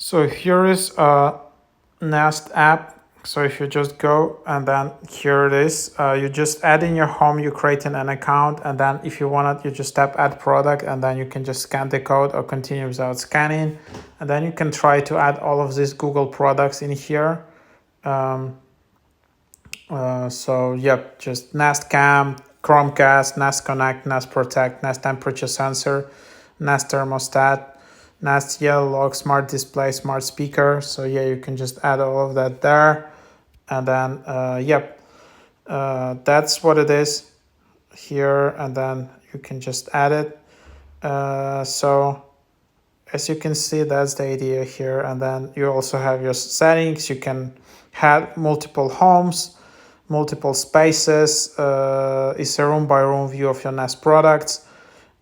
So here is a Nest app. So if you just go and then here it is, you just add in your home, you create an account, and then if you want it, you just tap add product, and then you can just scan the code or continue without scanning. And then you can try to add all of these Google products in here. So yep, just Nest Cam, Chromecast, Nest Connect, Nest Protect, Nest Temperature Sensor, Nest Thermostat, Nest Yellow Log, Smart Display, Smart Speaker. So yeah, you can just add all of that there. And then yep, that's what it is here. And then you can just add it. So as you can see, that's the idea here. And then you also have your settings. You can have multiple homes, multiple spaces. It's a room by room view of your Nest products.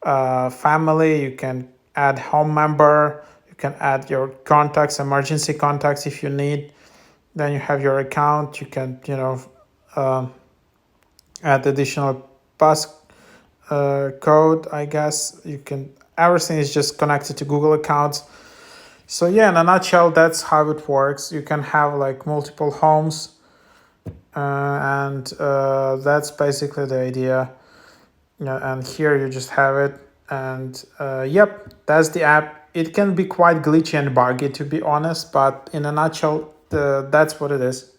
Family, you can add home member. You can add your contacts, emergency contacts if you need. Then you have your account. You can, add additional pass code. I guess you can. Everything is just connected to Google accounts. So yeah, in a nutshell, that's how it works. You can have like multiple homes, and that's basically the idea. And here you just have it, and yep, that's the app. It can be quite glitchy and buggy, to be honest, but in a nutshell, that's what it is.